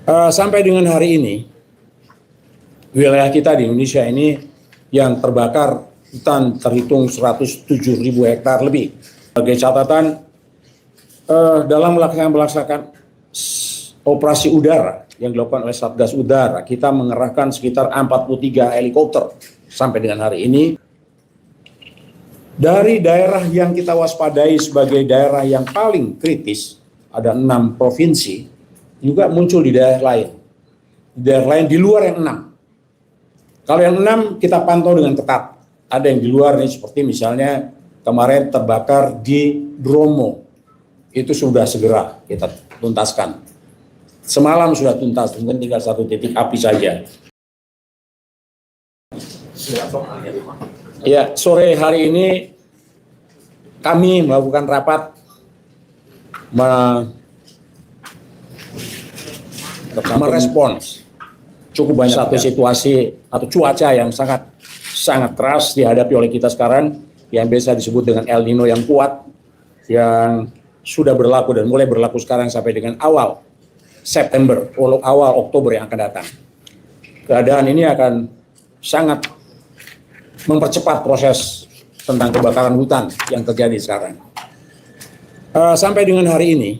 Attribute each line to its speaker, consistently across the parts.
Speaker 1: Sampai dengan hari ini, wilayah kita di Indonesia ini yang terbakar hutan terhitung 107.000 hektar lebih. Sebagai catatan, dalam melaksanakan operasi udara yang dilakukan oleh Satgas Udara, kita mengerahkan sekitar 43 helikopter sampai dengan hari ini. Dari daerah yang kita waspadai sebagai daerah yang paling kritis, ada 6 provinsi, juga muncul di daerah lain. Di daerah lain di luar yang 6. Kalau yang 6 kita pantau dengan ketat. Ada yang di luar nih, seperti misalnya kemarin terbakar di Bromo. Itu sudah segera kita tuntaskan. Semalam sudah tuntas, mungkin tinggal 1 titik api saja. Ya, sore hari ini kami melakukan rapat merespons cukup banyak satu situasi atau cuaca yang sangat keras dihadapi oleh kita sekarang, yang biasa disebut dengan El Nino yang kuat, yang sudah berlaku dan mulai berlaku sekarang sampai dengan awal September, awal Oktober yang akan datang. Keadaan ini akan sangat mempercepat proses tentang kebakaran hutan yang terjadi sekarang. Sampai dengan hari ini,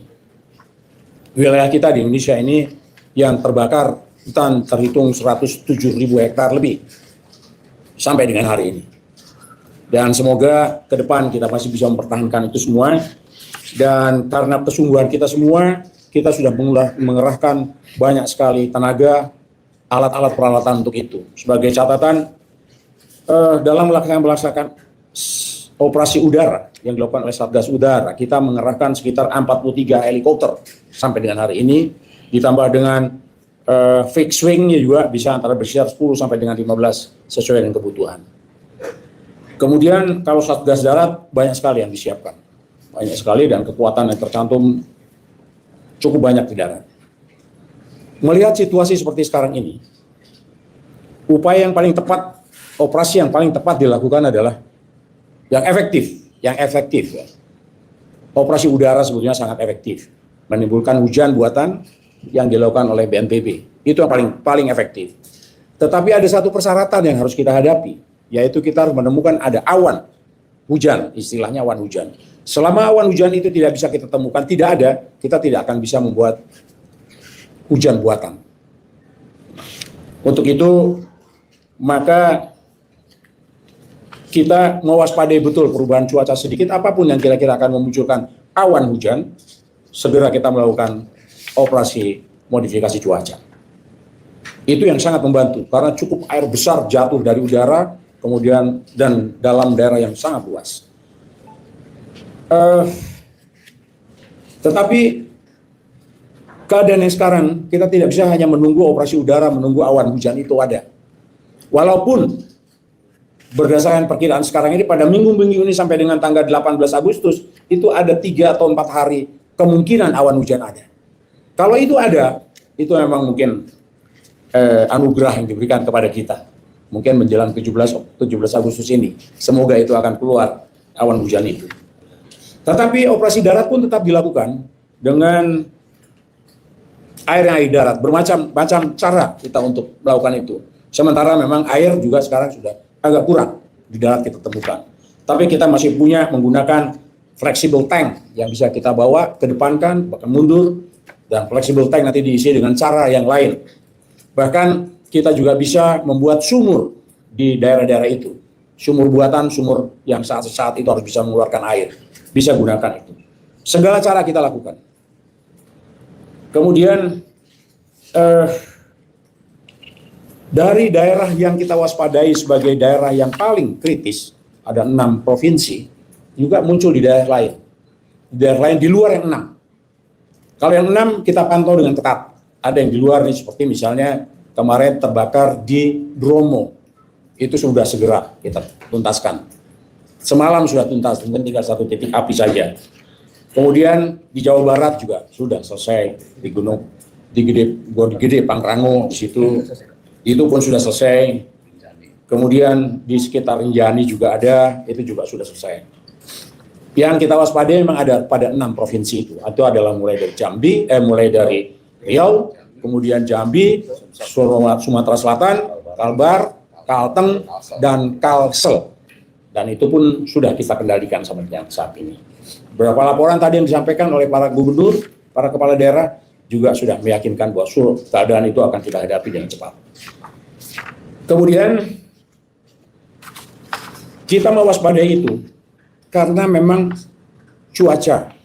Speaker 1: wilayah kita di Indonesia ini yang terbakar hutan terhitung 107.000 hektar lebih sampai dengan hari ini. Dan semoga ke depan kita masih bisa mempertahankan itu semua. Dan karena kesungguhan kita semua, kita sudah mengerahkan banyak sekali tenaga, alat-alat peralatan untuk itu. Sebagai catatan, dalam melaksanakan operasi udara yang dilakukan oleh Satgas Udara, kita mengerahkan sekitar 43 helikopter sampai dengan hari ini, ditambah dengan fixed wing-nya juga bisa antara berkisar 10 sampai dengan 15 sesuai dengan kebutuhan. Kemudian kalau Satgas Darat banyak sekali yang disiapkan, banyak sekali, dan kekuatan yang tercantum cukup banyak di darat. Melihat situasi seperti sekarang ini, upaya yang paling tepat, operasi yang paling tepat dilakukan adalah yang efektif. Ya. Operasi udara sebetulnya sangat efektif, menimbulkan hujan buatan yang dilakukan oleh BNPB. Itu yang paling efektif. Tetapi ada satu persyaratan yang harus kita hadapi, yaitu kita harus menemukan ada awan hujan, istilahnya awan hujan. Selama awan hujan itu tidak bisa kita temukan, tidak ada, kita tidak akan bisa membuat hujan buatan. Untuk itu, maka kita mewaspadai betul perubahan cuaca sedikit apapun yang kira-kira akan memunculkan awan hujan, segera kita melakukan operasi modifikasi cuaca. Itu yang sangat membantu, karena cukup air besar jatuh dari udara, kemudian dan dalam daerah yang sangat luas. Tetapi keadaan yang sekarang, kita tidak bisa hanya menunggu operasi udara, menunggu awan hujan itu ada. Walaupun berdasarkan perkiraan sekarang ini, pada minggu-minggu ini sampai dengan tanggal 18 Agustus, itu ada 3 atau 4 hari kemungkinan awan hujan ada. Kalau itu ada, itu memang mungkin anugerah yang diberikan kepada kita. Mungkin menjelang 17 Agustus ini. Semoga itu akan keluar awan hujan itu. Tetapi operasi darat pun tetap dilakukan dengan air darat. Bermacam cara kita untuk melakukan itu. Sementara memang air juga sekarang sudah agak kurang di darat kita temukan. Tapi kita masih punya menggunakan flexible tank yang bisa kita bawa, kedepankan, bahkan mundur. Dan flexible tank nanti diisi dengan cara yang lain. Bahkan kita juga bisa membuat sumur di daerah-daerah itu. Sumur buatan, sumur yang saat itu harus bisa mengeluarkan air. Bisa gunakan itu. Segala cara kita lakukan. Kemudian dari daerah yang kita waspadai sebagai daerah yang paling kritis, ada 6 provinsi, juga muncul di daerah lain. Di daerah lain di luar yang 6. Kalau yang 6 kita pantau dengan ketat. Ada yang di luar nih, seperti misalnya kemarin terbakar di Bromo. Itu sudah segera kita tuntaskan. Semalam sudah tuntas, mungkin tinggal 1 titik api saja. Kemudian di Jawa Barat juga sudah selesai, di Gunung Gede, Pangrango, di situ itu pun sudah selesai. Kemudian di sekitar Rinjani juga ada, itu juga sudah selesai. Yang kita waspadai memang ada pada 6 provinsi itu. Itu adalah mulai dari Jambi, mulai dari Riau, kemudian Jambi, Sumatera Selatan, Kalbar, Kalteng, dan Kalsel. Dan itu pun sudah kita kendalikan sampai dengan saat ini. Beberapa laporan tadi yang disampaikan oleh para gubernur, para kepala daerah juga sudah meyakinkan bahwa keadaan itu akan kita hadapi dengan cepat. Kemudian kita mewaspadai itu karena memang cuaca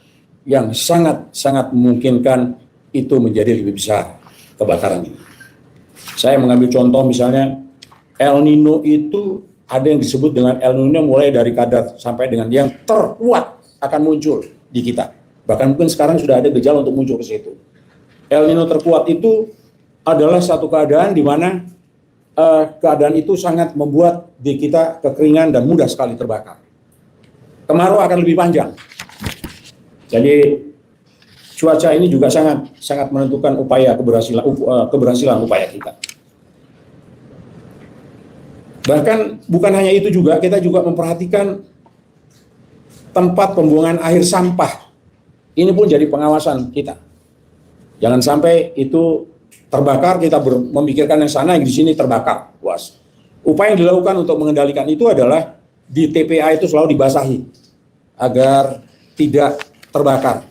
Speaker 1: yang sangat memungkinkan itu menjadi lebih besar kebakaran ini. Saya mengambil contoh misalnya El Nino itu ada yang disebut dengan El Nino mulai dari kadar sampai dengan yang terkuat akan muncul di kita. Bahkan mungkin sekarang sudah ada gejala untuk muncul ke situ. El Nino terkuat itu adalah satu keadaan di mana keadaan itu sangat membuat di kita kekeringan dan mudah sekali terbakar. Kemarau akan lebih panjang. Jadi cuaca ini juga sangat menentukan upaya keberhasilan upaya kita. Bahkan bukan hanya itu juga, kita juga memperhatikan tempat pembuangan akhir sampah. Ini pun jadi pengawasan kita. Jangan sampai itu terbakar, kita memikirkan yang sana, yang di sini terbakar. Luas. Upaya yang dilakukan untuk mengendalikan itu adalah di TPA itu selalu dibasahi agar tidak terbakar.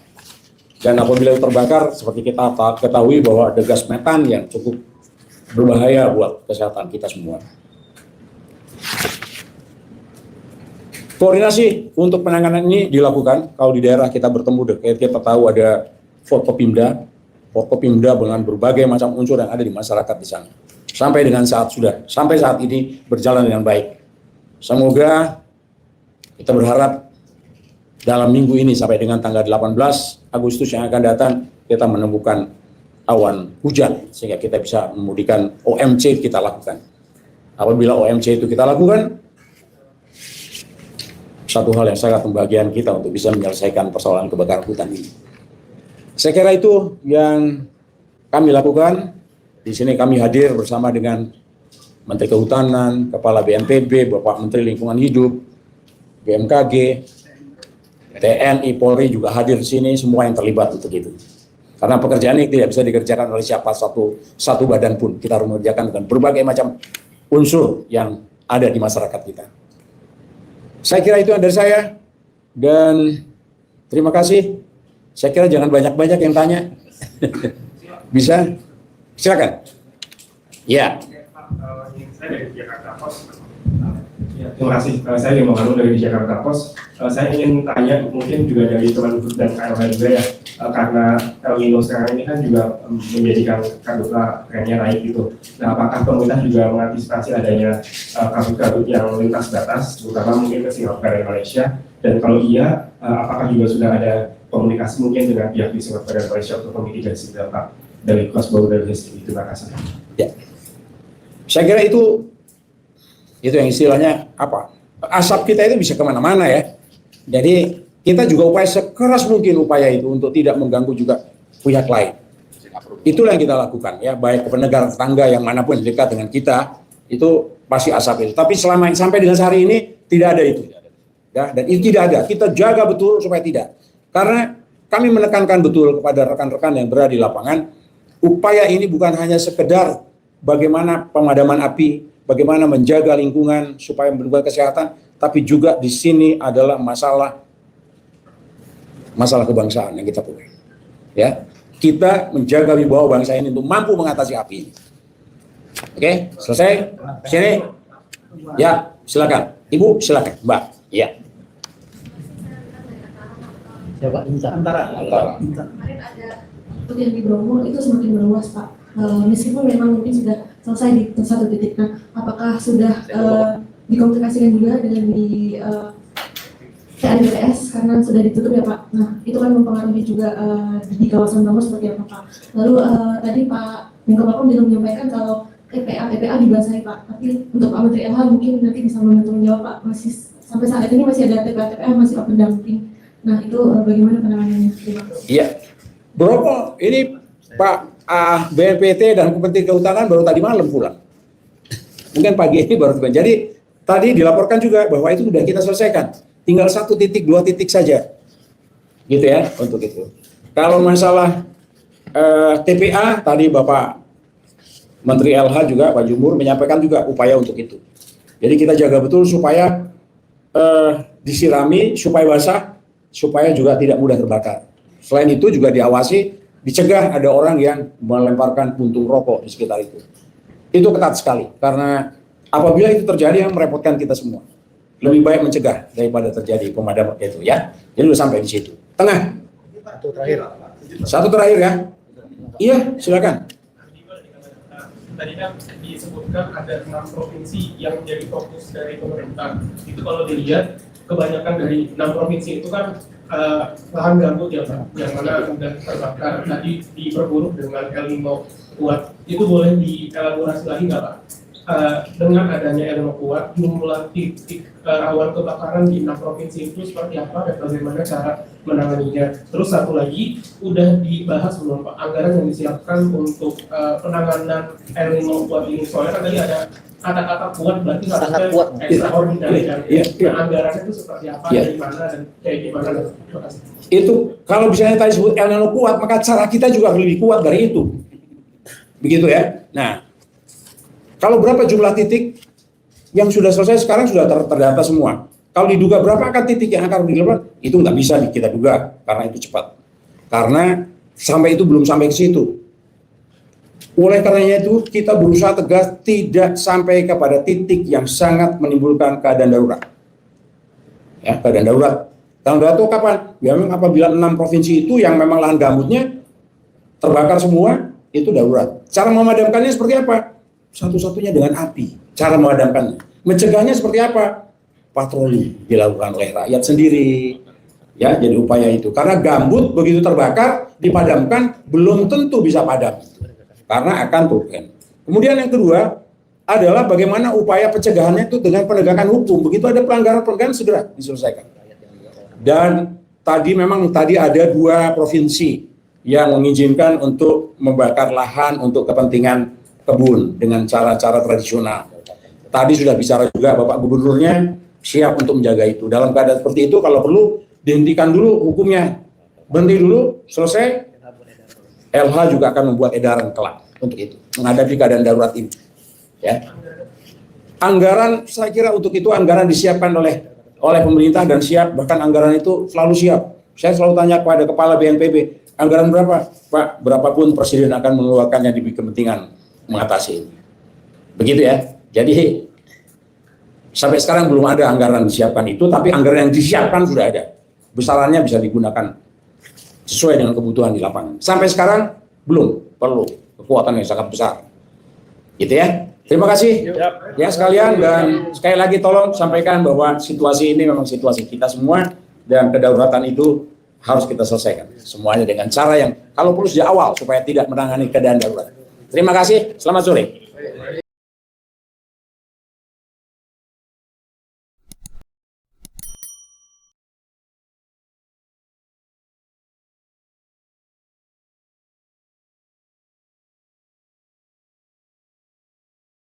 Speaker 1: Dan apabila terbakar, seperti kita ketahui bahwa ada gas metan yang cukup berbahaya buat kesehatan kita semua. Koordinasi untuk penanganan ini dilakukan. Kalau di daerah kita bertemu, kita tahu ada Forkopimda dengan berbagai macam unsur yang ada di masyarakat di sana. Sampai saat ini berjalan dengan baik. Semoga kita berharap dalam minggu ini sampai dengan tanggal 18 Agustus yang akan datang kita menemukan awan hujan sehingga kita bisa memudikan OMC kita lakukan. Apabila OMC itu kita lakukan, satu hal yang sangat membahagiakan kita untuk bisa menyelesaikan persoalan kebakaran hutan ini. Saya kira itu yang kami lakukan. Di sini kami hadir bersama dengan Menteri Kehutanan, Kepala BNPB, Bapak Menteri Lingkungan Hidup, BMKG, TNI, Polri juga hadir di sini, semua yang terlibat untuk itu. Karena pekerjaan ini tidak bisa dikerjakan oleh siapa satu badan pun. Kita harus mengerjakan dengan berbagai macam unsur yang ada di masyarakat kita. Saya kira itu dari saya, dan terima kasih. Saya kira jangan banyak-banyak yang tanya. Bisa? Silakan. Ya.
Speaker 2: Saya dari Jakarta Post. Ya, terima kasih. Saya Lima Harun dari Jakarta Post. Saya ingin tanya, mungkin juga dari Kemenhub dan KLH juga ya, karena El Nino sekarang ini kan juga menjadikan karhutla trennya naik gitu. Nah, apakah pemerintah juga mengantisipasi adanya karhut-karhut yang lintas batas, terutama mungkin ke Singapura dan Malaysia? Dan kalau iya, apakah juga sudah ada komunikasi mungkin dengan pihak di Singapura dan Malaysia untuk memitigasi dampak dari cross border history? Terima kasih.
Speaker 1: Ya. Saya kira itu yang istilahnya apa? Asap kita itu bisa kemana-mana ya. Jadi kita juga upaya sekeras mungkin upaya itu untuk tidak mengganggu juga pihak lain. Itulah yang kita lakukan ya, baik ke negara tetangga yang manapun dekat dengan kita, itu pasti asap itu. Tapi selama sampai dengan hari ini tidak ada itu. Ya, dan itu tidak ada. Kita jaga betul supaya tidak. Karena kami menekankan betul kepada rekan-rekan yang berada di lapangan, upaya ini bukan hanya sekedar bagaimana pemadaman api, bagaimana menjaga lingkungan supaya mendukung kesehatan, tapi juga di sini adalah masalah kebangsaan yang kita punya. Ya, kita menjaga wibawa bangsa ini untuk mampu mengatasi api ini. Oke, selesai? Sini. Ya, silakan. Ibu, silakan. Mbak. Ya.
Speaker 3: Coba antara.
Speaker 4: Kemarin ada untuk yang di Bromo itu semakin meluas, Pak. Meskipun memang mungkin sudah selesai di satu titik. Nah, apakah sudah dikomunikasikan juga dengan di TNBPS karena sudah ditutup ya Pak? Nah, itu kan mempengaruhi juga di kawasan Bromo seperti apa Pak? Lalu tadi Pak Menko Polhukam belum menyampaikan kalau TPA dibasahi Pak. Tapi untuk Pak Menteri LH mungkin nanti bisa membantu menjawab Pak. Masih sampai saat ini masih ada TPA masih open dumping. Nah, itu bagaimana penanganannya?
Speaker 1: Iya. Bromo ini Pak BNPT dan Menteri Kehutanan baru tadi malam pulang. Mungkin pagi ini baru tiba. Jadi tadi dilaporkan juga bahwa itu sudah kita selesaikan. Tinggal 1 titik, 2 titik saja. Gitu ya untuk itu. Kalau masalah TPA tadi Bapak Menteri LH juga Pak Jumur menyampaikan juga upaya untuk itu. Jadi kita jaga betul supaya disirami, supaya basah, supaya juga tidak mudah terbakar. Selain itu juga diawasi, dicegah ada orang yang melemparkan puntung rokok di sekitar itu. Itu ketat sekali karena apabila itu terjadi yang merepotkan kita semua. Lebih baik mencegah daripada terjadi pemadaman itu ya. Jadi udah sampai di situ. Tengah. Satu terakhir ya. Iya, silakan.
Speaker 2: Tadi kan disebutkan ada 6 provinsi yang menjadi fokus dari pemerintah. Itu kalau dilihat kebanyakan dari 6 provinsi itu kan lahan gambut ya Pak, yang mana sudah terbakar tadi diperburuk dengan El Nino kuat. Itu boleh dielaborasi lagi nggak Pak? Dengan adanya El Nino kuat, jumlah titik rawan kebakaran di 6 provinsi itu seperti apa dan bagaimana cara menanganinya? Terus satu lagi, udah dibahas belum Pak, anggaran yang disiapkan untuk penanganan El Nino kuat ini? Soalnya kan tadi ada kata-kata kuat, berarti harusnya extraordinary kan? Nah, anggarannya itu seperti apa, dari mana, dan kayak gimana? Terima kasih.
Speaker 1: Itu, kalau misalnya tadi sebut El Nino kuat, maka cara kita juga lebih kuat dari itu. Begitu ya? Nah, kalau berapa jumlah titik yang sudah selesai sekarang sudah terdata semua. Kalau diduga berapa akan titik yang akan dilakukan, itu nggak bisa kita duga karena itu cepat. Karena sampai itu belum sampai ke situ. Oleh karenanya itu kita berusaha tegas tidak sampai kepada titik yang sangat menimbulkan keadaan darurat. Ya, keadaan darurat. Keadaan darurat itu kapan? Ya memang apabila 6 provinsi itu yang memang lahan gambutnya terbakar semua, itu darurat. Cara memadamkannya seperti apa? Satu-satunya dengan api. Cara memadamkannya. Mencegahnya seperti apa? Patroli dilakukan oleh rakyat sendiri. Ya, jadi upaya itu. Karena gambut begitu terbakar, dipadamkan, belum tentu bisa padam. Karena akan turun. Kemudian yang kedua adalah bagaimana upaya pencegahannya itu dengan penegakan hukum. Begitu ada pelanggaran-pelanggaran segera diselesaikan. Dan tadi ada 2 provinsi yang mengizinkan untuk membakar lahan untuk kepentingan kebun dengan cara-cara tradisional. Tadi sudah bicara juga Bapak Gubernurnya siap untuk menjaga itu. Dalam keadaan seperti itu kalau perlu dihentikan dulu hukumnya. Berhenti dulu, selesai. LH juga akan membuat edaran kelak untuk itu, menghadapi keadaan darurat ini. Ya. Anggaran saya kira untuk itu anggaran disiapkan oleh pemerintah dan siap, bahkan anggaran itu selalu siap. Saya selalu tanya kepada Kepala BNPB, anggaran berapa? Pak, berapapun Presiden akan mengeluarkannya demi kepentingan mengatasi ini. Begitu ya. Jadi sampai sekarang belum ada anggaran disiapkan itu, tapi anggaran yang disiapkan sudah ada. Besarannya bisa digunakan sesuai dengan kebutuhan di lapangan. Sampai sekarang belum perlu kekuatan yang sangat besar. Gitu ya. Terima kasih ya sekalian, dan sekali lagi tolong sampaikan bahwa situasi ini memang situasi kita semua dan kedaulatan itu harus kita selesaikan semuanya dengan cara yang kalau perlu sejak awal supaya tidak menangani keadaan darurat. Terima kasih, selamat sore.